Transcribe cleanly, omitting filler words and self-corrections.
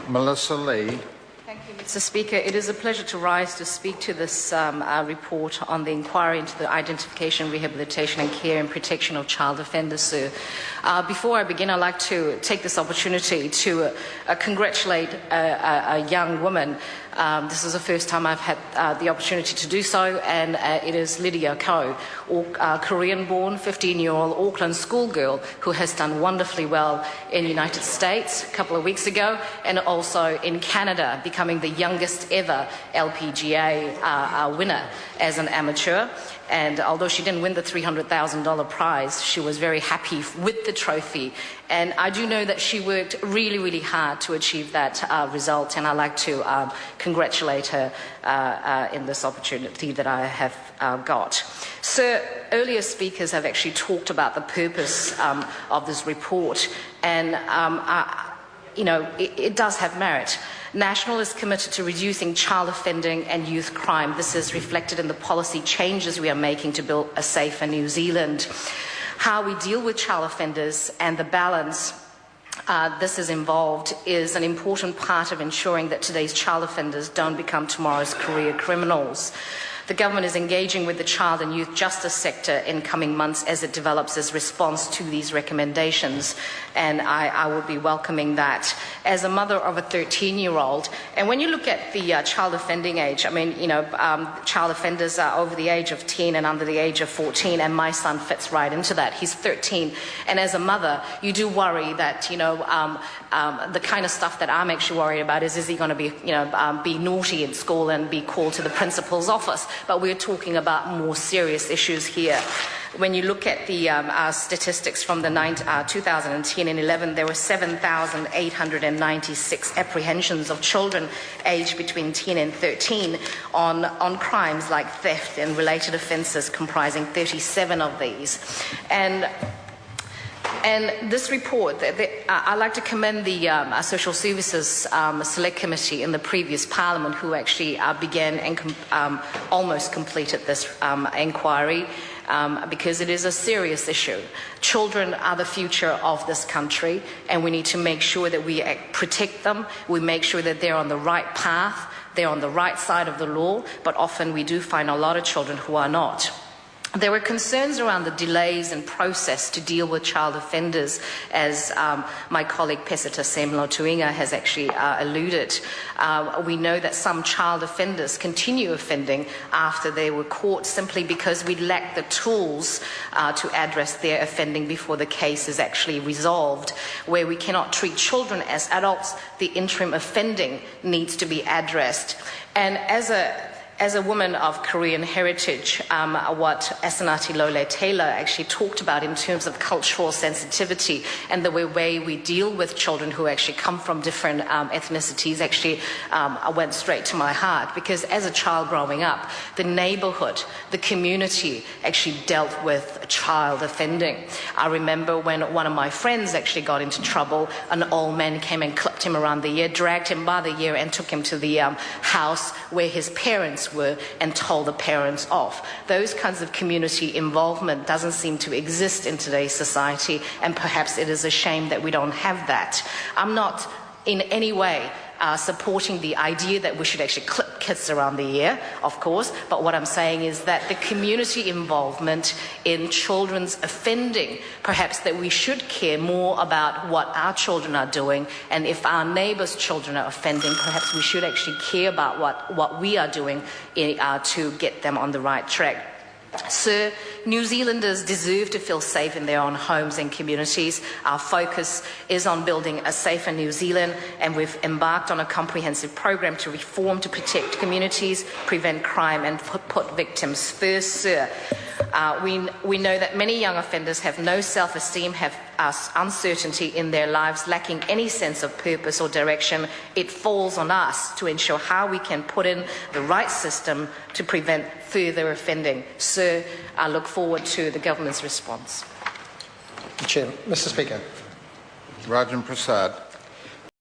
Melissa Lee. Thank you, Mr. Speaker. It is a pleasure to rise to speak to this report on the inquiry into the identification, rehabilitation and care and protection of child offenders, sir. Before I begin, I'd like to take this opportunity to congratulate a young woman. This is the first time I've had the opportunity to do so, and it is Lydia Ko, a Korean-born 15-year-old Auckland schoolgirl who has done wonderfully well in the United States a couple of weeks ago, and also in Canada, becoming the youngest ever LPGA winner as an amateur. And although she didn't win the $300,000 prize, she was very happy with the trophy. And I do know that she worked really, really hard to achieve that result, and I'd like to congratulate her in this opportunity that I have got. Sir, earlier speakers have actually talked about the purpose of this report, and it does have merit. National is committed to reducing child offending and youth crime. This is reflected in the policy changes we are making to build a safer New Zealand. How we deal with child offenders and the balance this is involved is an important part of ensuring that today's child offenders don't become tomorrow's career criminals. The government is engaging with the child and youth justice sector in coming months as it develops its response to these recommendations, and I will be welcoming that. As a mother of a 13-year-old, and when you look at the child offending age, child offenders are over the age of 10 and under the age of 14, and my son fits right into that. He's 13, and as a mother, you do worry that, the kind of stuff that I'm actually worried about is he going to be naughty in school and be called to the principal's office? But we're talking about more serious issues here. When you look at the statistics from the 2010 and 11, there were 7,896 apprehensions of children aged between 10 and 13 on crimes like theft and related offences, comprising 37 of these. And this report, I'd like to commend the Social Services Select Committee in the previous Parliament, who actually began and almost completed this inquiry, because it is a serious issue. Children are the future of this country, and we need to make sure that we protect them. We make sure that they're on the right path, they're on the right side of the law, but often we do find a lot of children who are not. There were concerns around the delays in process to deal with child offenders, as my colleague Pesita Semlo-Tuinga has actually alluded. We know that some child offenders continue offending after they were caught simply because we lack the tools to address their offending before the case is actually resolved. Where we cannot treat children as adults, the interim offending needs to be addressed. And as a woman of Korean heritage, what Asanati Lole Taylor actually talked about in terms of cultural sensitivity and the way we deal with children who actually come from different ethnicities actually went straight to my heart, because as a child growing up, the neighbourhood, the community actually dealt with child offending. I remember when one of my friends actually got into trouble, an old man came and clipped him around the ear, dragged him by the ear and took him to the house where his parents were and told the parents off. Those kinds of community involvement doesn't seem to exist in today's society, and perhaps it is a shame that we don't have that. I'm not in any way supporting the idea that we should actually clip kids around the ear, of course, but what I'm saying is that the community involvement in children's offending, perhaps that we should care more about what our children are doing, and if our neighbours' children are offending, perhaps we should actually care about what we are doing to get them on the right track. Sir, New Zealanders deserve to feel safe in their own homes and communities. Our focus is on building a safer New Zealand, and we've embarked on a comprehensive program to reform to protect communities, prevent crime and put victims first, sir. We know that many young offenders have no self-esteem, have uncertainty in their lives, lacking any sense of purpose or direction. It falls on us to ensure how we can put in the right system to prevent further offending. Sir, I look forward to the government's response. Chair, Mr. Speaker. Rajan Prasad.